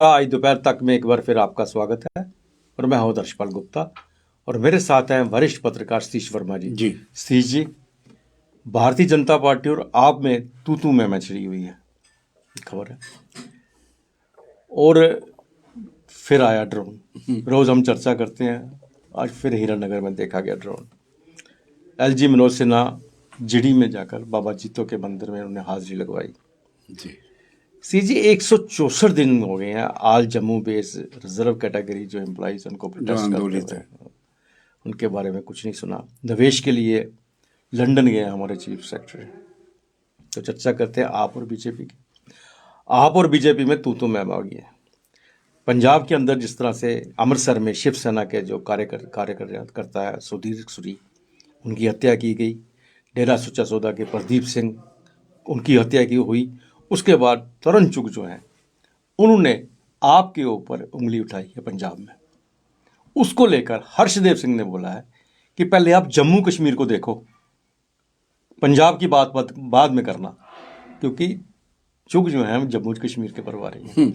आज दोपहर तक में एक बार फिर आपका स्वागत है और मैं हूं दर्शपाल गुप्ता और मेरे साथ हैं वरिष्ठ पत्रकार सतीश वर्मा जी। जी सतीश जी, भारतीय जनता पार्टी और आप में तू में मछली हुई है खबर है, और फिर आया ड्रोन। रोज हम चर्चा करते हैं, आज फिर हीरानगर में देखा गया drone. LG Manoj Sinha GD में जाकर बाबा जीतो के मंदिर में उन्होंने हाजिरी लगवाई। जी सी जी 164 दिन हो गए हैं आज जम्मू बेस रिजर्व कैटेगरी जो एम्प्लॉइज उनको प्रोटेस्ट आंदोलित करते हैं, उनके बारे में कुछ नहीं सुना। निवेश के लिए लंदन गए हमारे चीफ सेक्रेटरी। तो चर्चा करते हैं आप और बीजेपी की। आप और बीजेपी में तू मैम आ गई है। पंजाब के अंदर जिस तरह से अमृतसर में शिवसेना के जो कार्यकर्ता है सुधीर सूरी, उनकी हत्या की गई। डेरा सच्चा सौदा के प्रदीप सिंह, उनकी हत्या की हुई। उसके बाद तरुण चुग जो हैं उन्होंने आपके ऊपर उंगली उठाई है पंजाब में। उसको लेकर हर्षदेव सिंह ने बोला है कि पहले आप जम्मू कश्मीर को देखो, पंजाब की बात बाद में करना, क्योंकि चुग जो है जम्मू कश्मीर के परवारी हैं।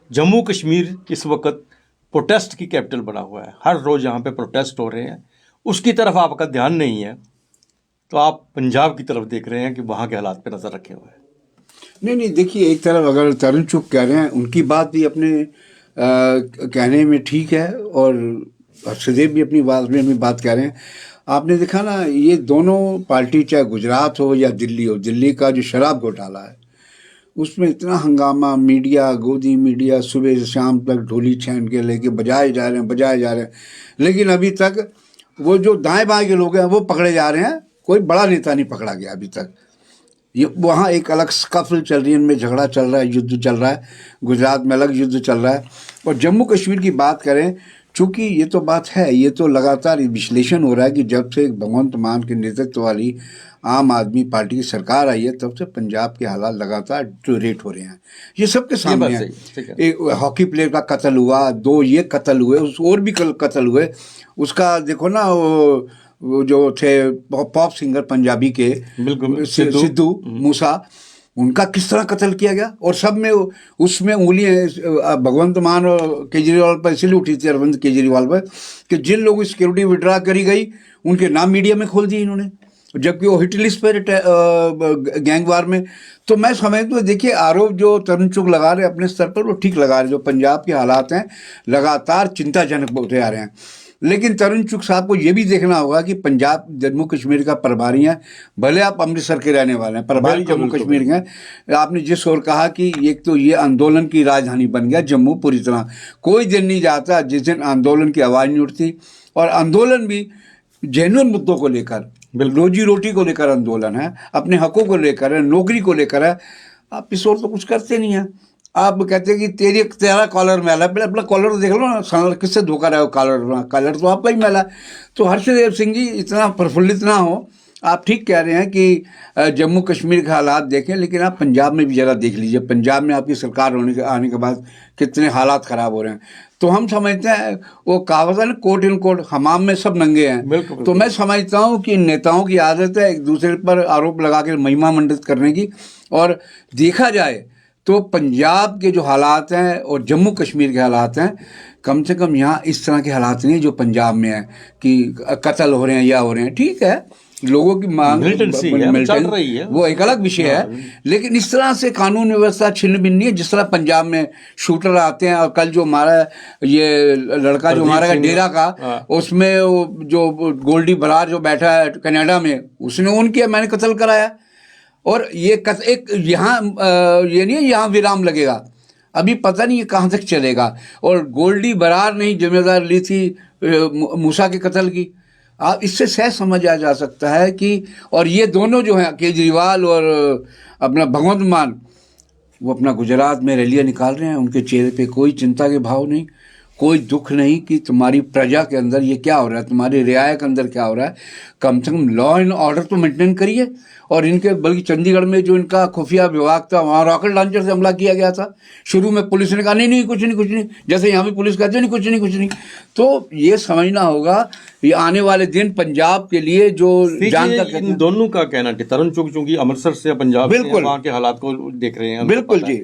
जम्मू कश्मीर इस वक्त प्रोटेस्ट की कैपिटल बना हुआ है। हर रोज यहाँ पे प्रोटेस्ट हो रहे हैं, उसकी तरफ आपका ध्यान नहीं है, तो आप पंजाब की तरफ देख रहे हैं कि वहाँ के हालात पे नजर रखे हुए हैं। नहीं, देखिए, एक तरफ अगर तरुण चुग कह रहे हैं, उनकी बात भी अपने कहने में ठीक है, और हर्षदेव भी अपनी बात कह रहे हैं। आपने देखा ना, ये दोनों पार्टी, चाहे गुजरात हो या दिल्ली हो, दिल्ली का जो शराब घोटाला है उसमें इतना हंगामा, मीडिया, गोदी मीडिया सुबह से शाम तक ढोली छान के लेके बजाए जा रहे हैं, लेकिन अभी तक वो जो दाएं बाएं के लोग हैं वो पकड़े जा रहे हैं। कोई बड़ा नेता नहीं पकड़ा गया अभी तक। ये वहाँ एक अलग स्कफल चल रही है, इनमें झगड़ा चल रहा है, युद्ध चल रहा है। गुजरात में अलग युद्ध चल रहा है। और जम्मू कश्मीर की बात करें, चूँकि ये तो बात है, ये तो लगातार विश्लेषण हो रहा है कि जब से भगवंत मान के नेतृत्व वाली आम आदमी पार्टी की सरकार आई है, तब से पंजाब के हालात लगातार डिटोरेट हो रहे हैं। ये सबके सामने है। एक हॉकी प्लेयर का कत्ल हुआ, 2 ये कत्ल हुए, और भी कत्ल हुए। उसका देखो ना, वो जो थे पॉप सिंगर पंजाबी के सिद्धू मूसा, उनका किस तरह कत्ल किया गया। और सब में उसमें उंगलियां भगवंत मान और केजरीवाल पर इसलिए उठी थी, अरविंद केजरीवाल पर, कि जिन लोगों की सिक्योरिटी विड्रा करी गई उनके नाम मीडिया में खोल दिए इन्होंने, जबकि वो हिट लिस्ट पर गैंगवार में। तो मैं समझता हूँ, देखिए, आरोप जो तरुण चुग लगा रहे अपने स्तर पर वो ठीक लगा रहे। जो पंजाब के हालात हैं लगातार चिंताजनक होते आ रहे हैं, लेकिन तरुण चुग साहब को ये भी देखना होगा कि पंजाब जम्मू कश्मीर का प्रभारी हैं। भले आप अमृतसर के रहने वाले हैं, प्रभारी जम्मू कश्मीर के हैं। आपने जिस ओर कहा कि एक तो ये आंदोलन की राजधानी बन गया जम्मू पूरी तरह, कोई दिन नहीं जाता जिस दिन आंदोलन की आवाज़ नहीं उठती। और आंदोलन भी जेन्युइन मुद्दों को लेकर, रोजी रोटी को लेकर आंदोलन है, अपने हकों को लेकर है, नौकरी को लेकर है। आप इस ओर तो कुछ करते नहीं हैं। आप कहते हैं कि तेरा कॉलर मैला है, अपना कॉलर देख लो ना, साला किससे धोखा रहा हो, कॉलर तो आपका ही मैला है। तो हर्षदेव सिंह जी इतना प्रफुल्लित ना हो। आप ठीक कह रहे हैं कि जम्मू कश्मीर के हालात देखें, लेकिन आप पंजाब में भी ज़रा देख लीजिए। पंजाब में आपकी सरकार आने के बाद कितने हालात ख़राब हो रहे हैं। तो हम समझते हैं, वो कहावत है ना, कोट इन कोट, हमाम में सब नंगे हैं। तो मैं समझता हूँ कि नेताओं की आदत है एक दूसरे पर आरोप लगा के महिमा मंडित करने की। और देखा जाए तो पंजाब के जो हालात हैं और जम्मू कश्मीर के हालात हैं, कम से कम यहाँ इस तरह के हालात नहीं जो पंजाब में है कि कत्ल हो रहे हैं या हो रहे हैं। ठीक है, लोगों की मांग चल रही है, वो एक अलग विषय है, लेकिन इस तरह से कानून व्यवस्था छिन्न भिन्न नहीं है जिस तरह पंजाब में शूटर आते हैं। और कल जो हमारा ये लड़का जो हमारा डेरा का, उसमें जो गोल्डी बरार जो बैठा है कनाडा में, उसने उनके मैंने कत्ल कराया। और ये एक यहाँ ये नहीं है यहाँ विराम लगेगा, अभी पता नहीं ये कहाँ तक चलेगा। और गोल्डी बरार ने ही जिम्मेदार ली थी मूसा के कत्ल की। आप इससे सहज समझ आ जा सकता है कि, और ये दोनों जो हैं केजरीवाल और अपना भगवंत मान, वो अपना गुजरात में रैलियाँ निकाल रहे हैं। उनके चेहरे पे कोई चिंता के भाव नहीं, कोई दुख नहीं कि तुम्हारी प्रजा के अंदर ये क्या हो रहा है, तुम्हारी रियाया के अंदर क्या हो रहा है। कम से कम लॉ एंड ऑर्डर तो मेंटेन करिए। और इनके बल्कि चंडीगढ़ में जो इनका खुफिया विभाग था, वहाँ रॉकेट लॉन्चर से हमला किया गया था। शुरू में पुलिस ने कहा नहीं कुछ नहीं, जैसे यहाँ भी पुलिस कहती है नहीं कुछ नहीं। तो ये समझना होगा ये आने वाले दिन पंजाब के लिए जो जानकर, इन दोनों का कहना कि तरुण चुग चूंकि अमृतसर से पंजाब से वहाँ के हालात को देख रहे हैं, बिल्कुल जी,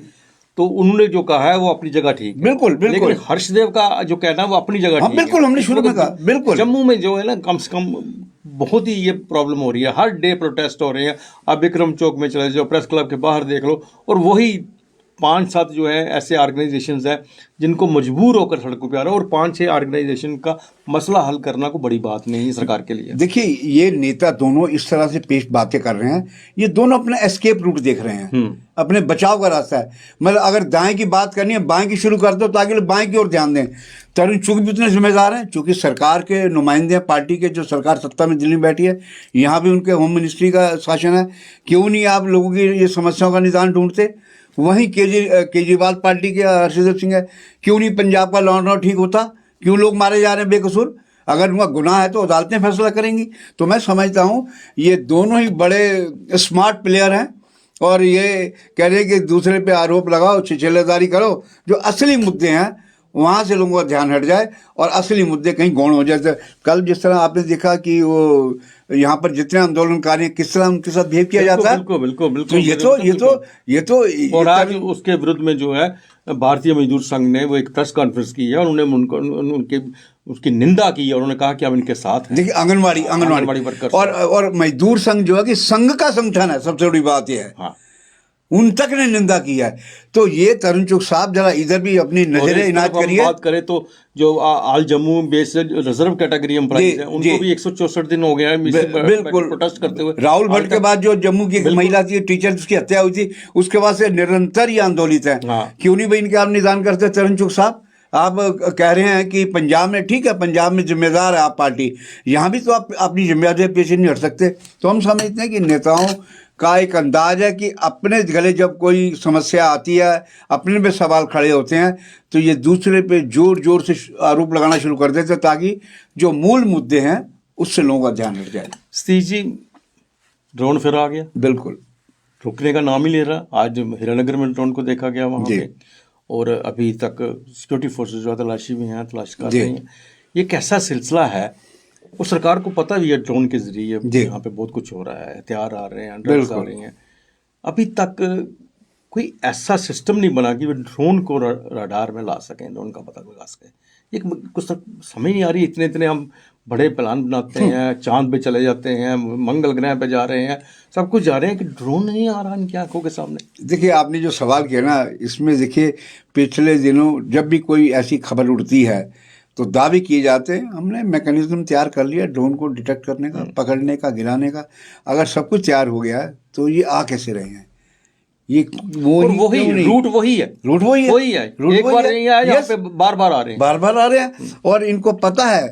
तो उन्होंने जो कहा है वो अपनी जगह ठीक है। बिल्कुल बिल्कुल। लेकिन हर्षदेव का जो कहना है वो अपनी जगह हाँ ठीक बिल्कुल, है। हमने इस शुरू में वक्त कहा बिल्कुल। जम्मू में जो है ना, कम से कम बहुत ही ये प्रॉब्लम हो रही है, हर डे प्रोटेस्ट हो रहे हैं। आप विक्रम चौक में चले जाओ, प्रेस क्लब के बाहर देख लो, और वही 5-7 जो है ऐसे ऑर्गेनाइजेशंस हैं जिनको मजबूर होकर सड़कों पे आ रहा है, और 5-6 ऑर्गेनाइजेशन का मसला हल करना कोई बड़ी बात नहीं है सरकार के लिए। देखिए, ये नेता दोनों इस तरह से पेश बातें कर रहे हैं, ये दोनों अपना एस्केप रूट देख रहे हैं, अपने बचाव का रास्ता है। मतलब अगर दाएं की बात करनी है, बाएं की शुरू कर दो ताकि लोग बाएं की ओर ध्यान दें। तरुण चुग भी उतने जिम्मेदार हैं, चूंकि सरकार के नुमाइंदे हैं, पार्टी के, जो सरकार सत्ता में दिल्ली में बैठी है, यहाँ भी उनके होम मिनिस्ट्री का शासन है। क्यों नहीं आप लोगों की ये समस्याओं का निदान ढूंढते? वहीं केजरीवाल पार्टी के हर्षदेव सिंह है, क्यों नहीं पंजाब का लॉ एंड ऑर्डर ठीक होता? क्यों लोग मारे जा रहे हैं बेकसूर? अगर उनका गुनाह है तो अदालतें फैसला करेंगी। तो मैं समझता हूँ ये दोनों ही बड़े स्मार्ट प्लेयर हैं, और ये कह रहे हैं कि दूसरे पे आरोप लगाओ, छिछेलेदारी करो, जो असली मुद्दे हैं वहाँ से लोगों का ध्यान हट जाए और असली मुद्दे कहीं गौण हो जाए। कल जिस तरह आपने देखा कि वो यहाँ पर जितने आंदोलनकारी हैं, किस तरह उनके साथ बिहेव किया जाता है। बिल्कुल बिल्कुल तो बिल्कुल। ये और आज उसके विरुद्ध में जो है भारतीय मजदूर संघ ने वो एक प्रेस कॉन्फ्रेंस की है, और उन्होंने उनके उसकी निंदा की है। उन्होंने कहा कि हम इनके साथ हैं। देखिए, आंगनवाड़ी वर्कर्स और मजदूर संघ जो है कि संघ का संगठन है, सबसे बड़ी बात यह है। हाँ, उन तक ने निंदा की है। तो ये तरुण चुग साहब जरा इधर भी अपनी नजरें इनायत करिए। बात करें तो जो all Jammu based reserve category employees हैं, उनको भी 164 दिन हो गया है बिल्कुल प्रोटेस्ट करते हुए। राहुल भट्ट के बाद जो जम्मू की एक महिला थी, टीचर, उसकी हत्या हुई थी, उसके बाद से निरंतर ये आंदोलित है। क्यों नहीं भाई इनके आप निदान करते? तरुण चुग साहब, आप कह रहे हैं कि पंजाब में ठीक है, पंजाब में जिम्मेदार है आप पार्टी, यहाँ भी तो आप अपनी जिम्मेदारी पीछे नहीं हट सकते। तो हम समझते हैं कि नेताओं का एक अंदाज है कि अपने गले जब कोई समस्या आती है, अपने पे सवाल खड़े होते हैं, तो ये दूसरे पे जोर जोर से आरोप लगाना शुरू कर देते हैं, ताकि जो मूल मुद्दे हैं उससे लोगों का ध्यान हट जाए। सतीश जी, ड्रोन फिर आ गया, बिल्कुल रुकने का नाम ही ले रहा। आज हीरानगर में ड्रोन को देखा गया वहाँ पे, और अभी तक सिक्योरिटी फोर्सेज जो है तलाशी भी हैं, तलाश कर रही हैं। ये कैसा सिलसिला है? और सरकार को पता भी है ड्रोन के जरिए यहाँ पे बहुत कुछ हो रहा है, हथियार आ रहे हैं, ड्रग्स आ रहे हैं। अभी तक कोई ऐसा सिस्टम नहीं बना कि वे ड्रोन को रडार में ला सकें, ड्रोन का पता लगा सकें। एक कुछ समझ नहीं आ रही। इतने हम बड़े प्लान बनाते हैं, चांद पे चले जाते हैं, मंगल ग्रह पे जा रहे हैं, सब कुछ जा रहे हैं, कि ड्रोन नहीं आ रहा इनकी आंखों के सामने। देखिए, आपने जो सवाल किया ना, इसमें देखिए पिछले दिनों जब भी कोई ऐसी खबर उड़ती है तो दावे किए जाते हैं हमने मैकेनिज्म तैयार कर लिया ड्रोन को डिटेक्ट करने का, पकड़ने का, गिराने का। अगर सब कुछ तैयार हो गया है तो ये आ कैसे रहे हैं? ये वही रूट वही है। एक बार नहीं आया, यहाँ पे बार बार आ रहे हैं, और इनको पता है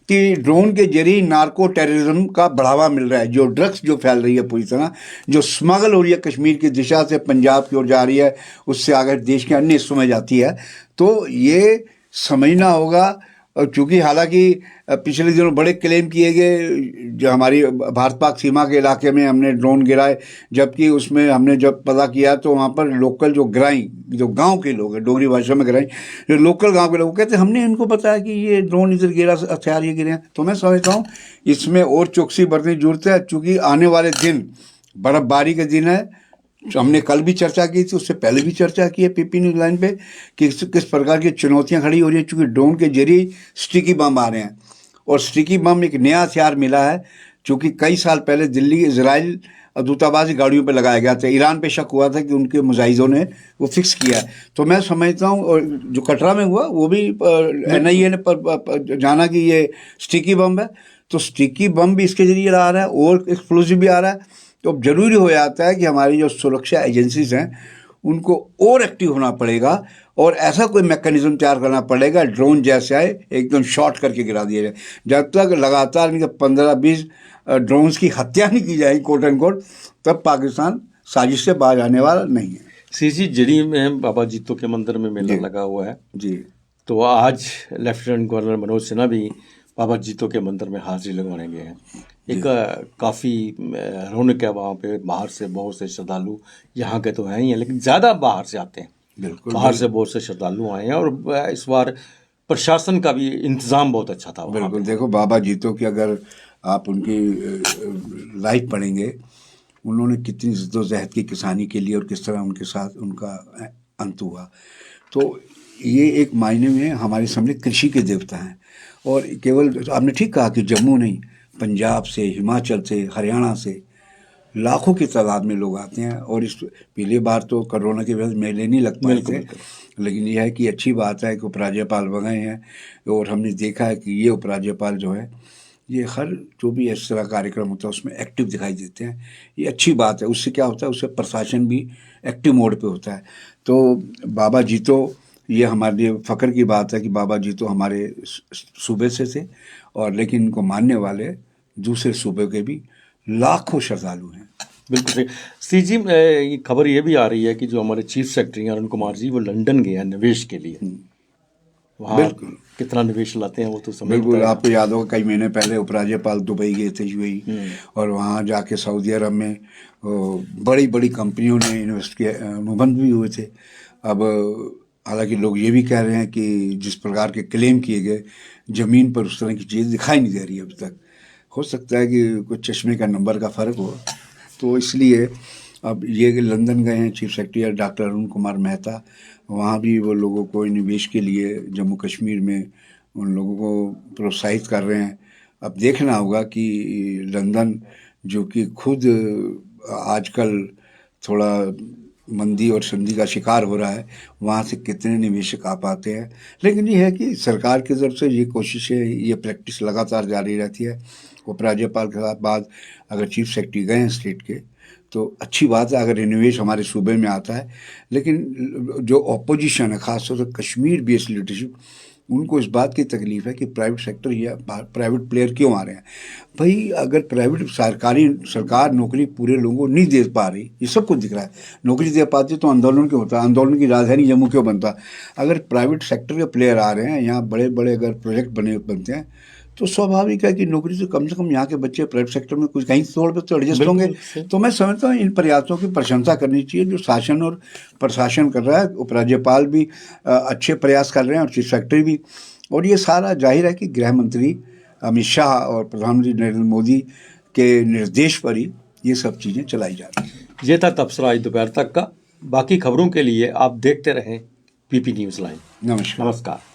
कि ड्रोन के जरिए नार्को टेररिज्म का बढ़ावा मिल रहा है। जो ड्रग्स जो फैल रही है पूरी तरह, जो स्मगल हो रही है कश्मीर की दिशा से पंजाब की ओर जा रही है, उससे आगे देश के अन्य हिस्सों में जाती है। तो ये समझना होगा। और चूँकि हालांकि पिछले दिनों बड़े क्लेम किए गए, जो हमारी भारत पाक सीमा के इलाके में हमने ड्रोन गिराए, जबकि उसमें हमने जब पता किया तो वहाँ पर लोकल जो गिराई, जो गांव के लोग हैं, डोगरी भाषा में गिराई, जो लोकल गांव के लोग कहते हैं हमने इनको बताया कि ये ड्रोन इधर गिरा, हथियार ये गिरे हैं। तो मैं समझता हूँ इसमें और चौकसी बरतने की जरूरत है, चूँकि आने वाले दिन बर्फबारी के दिन है। हमने कल भी चर्चा की थी, उससे पहले भी चर्चा की है पीपी न्यूज़ लाइन पे कि किस प्रकार की चुनौतियां खड़ी हो रही है, क्योंकि ड्रोन के जरिए स्टिकी बम आ रहे हैं। और स्टिकी बम एक नया हथियार मिला है, चूँकि कई साल पहले दिल्ली इजराइल दूतावास गाड़ियों पे लगाया गया था। ईरान पे शक हुआ था कि उनके मुजाहिदों ने वो फिक्स किया है। तो मैं समझता हूँ, और जो कटरा में हुआ वो भी NIA ने जाना कि ये स्टिकी बम है, तो स्टिकी बम भी इसके जरिए आ रहा है और एक्सप्लोजिव भी आ रहा है। तो अब जरूरी हो जाता है कि हमारी जो सुरक्षा एजेंसीज हैं उनको और एक्टिव होना पड़ेगा, और ऐसा कोई मैकेनिज्म तैयार करना पड़ेगा ड्रोन जैसे आए एकदम शॉर्ट करके गिरा दिया जाए। जब तक लगातार इनके 15-20 ड्रोन्स की हत्या नहीं की जाएगी कोट एंड कोट, तब पाकिस्तान साजिश से बाहर आने वाला नहीं है। सीसी जड़ी में बाबा जीतो के मंदिर में मेला लगा हुआ है जी। तो आज लेफ्टिनेंट गवर्नर मनोज सिन्हा भी बाबा जीतो के मंदिर में हाजिरी लगवाने गए हैं। एक काफ़ी रौनक है वहाँ पे। बाहर से बहुत से श्रद्धालु, यहाँ के तो हैं ही हैं, लेकिन ज़्यादा बाहर से आते हैं। बिल्कुल, बाहर से बहुत से श्रद्धालु आए हैं, और इस बार प्रशासन का भी इंतज़ाम बहुत अच्छा था। बिल्कुल, देखो बाबा जीतो की अगर आप उनकी लाइफ पढ़ेंगे, उन्होंने कितनी जद्दोजहद की किसानी के लिए, और किस तरह उनके साथ उनका अंत हुआ। तो ये एक मायने में हमारे सामने कृषि के देवता हैं। और केवल आपने ठीक कहा कि जम्मू नहीं, पंजाब से, हिमाचल से, हरियाणा से लाखों की तादाद में लोग आते हैं। और इस पहली बार तो कोरोना की वजह से मेले नहीं लग पाए थे, लेकिन यह है कि अच्छी बात है कि उपराज्यपाल बने हैं। और हमने देखा है कि ये उपराज्यपाल जो है ये हर जो भी इस तरह कार्यक्रम होता है उसमें एक्टिव दिखाई देते हैं। ये अच्छी बात है। उससे क्या होता है, उससे प्रशासन भी एक्टिव मोड पे होता है। तो बाबा जीतो, ये हमारे लिए फ़ख्र की बात है कि बाबा जीतो हमारे सूबे से थे, और लेकिन इनको मानने वाले दूसरे सूबे के भी लाखों श्रद्धालु हैं। बिल्कुल सही। सी जी, ये खबर ये भी आ रही है कि जो हमारे चीफ सेक्रेटरी अरुण कुमार जी वो लंदन गए हैं निवेश के लिए। वहाँ बिल्कुल कितना निवेश लाते हैं वो तो समझता बिल्कुल। है। आपको याद होगा कई महीने पहले उपराज्यपाल दुबई गए थे यूएई, और वहाँ जाके सऊदी अरब में बड़ी बड़ी कंपनियों ने इन्वेस्ट किया, अनुबंध भी हुए थे। अब हालांकि लोग ये भी कह रहे हैं कि जिस प्रकार के क्लेम किए गए, ज़मीन पर उस तरह की चीज़ दिखाई नहीं दे रही अब तक। हो सकता है कि कुछ चश्मे का नंबर का फ़र्क हो। तो इसलिए अब ये कि लंदन गए हैं chief secretary doctor Arun Kumar Mehta, वहाँ भी वो लोगों को निवेश के लिए जम्मू कश्मीर में उन लोगों को प्रोत्साहित कर रहे हैं। अब देखना होगा कि लंदन जो कि खुद आजकल थोड़ा मंदी और संधि का शिकार हो रहा है, वहाँ से कितने निवेशक आ पाते हैं। लेकिन ये है कि सरकार की तरफ से ये कोशिशें, ये प्रैक्टिस लगातार जारी रहती है। उपराज्यपाल के बाद अगर चीफ सेक्रेटरी गए हैं स्टेट के तो अच्छी बात है अगर निवेश हमारे सूबे में आता है। लेकिन जो ऑपोजिशन है, खासतौर से कश्मीर बेस्ड लीडरशिप, उनको इस बात की तकलीफ है कि प्राइवेट सेक्टर या प्राइवेट प्लेयर क्यों आ रहे हैं। भाई अगर प्राइवेट सरकार नौकरी पूरे लोगों को नहीं दे पा रही, ये सब कुछ दिख रहा है। नौकरी दे पाती तो आंदोलन क्यों होता, आंदोलन की राजधानी जम्मू क्यों बनता। अगर प्राइवेट सेक्टर के प्लेयर आ रहे हैं, यहाँ बड़े बड़े अगर प्रोजेक्ट बनते हैं, तो स्वाभाविक है कि नौकरी से कम यहाँ के बच्चे प्राइवेट सेक्टर में कुछ कहीं तौर पर तो एडजस्ट होंगे। तो मैं समझता हूँ इन प्रयासों की प्रशंसा करनी चाहिए जो शासन और प्रशासन कर रहा है। उपराज्यपाल भी अच्छे प्रयास कर रहे हैं और चीफ सेक्रेटरी भी। और ये सारा जाहिर है कि गृह मंत्री अमित शाह और प्रधानमंत्री नरेंद्र मोदी के निर्देश पर ही ये सब चीज़ें चलाई जा रही हैं। ये था तबसरा आज दोपहर तक का। बाकी खबरों के लिए आप देखते रहें पीपी न्यूज़ लाइव। नमस्कार। नमस्कार।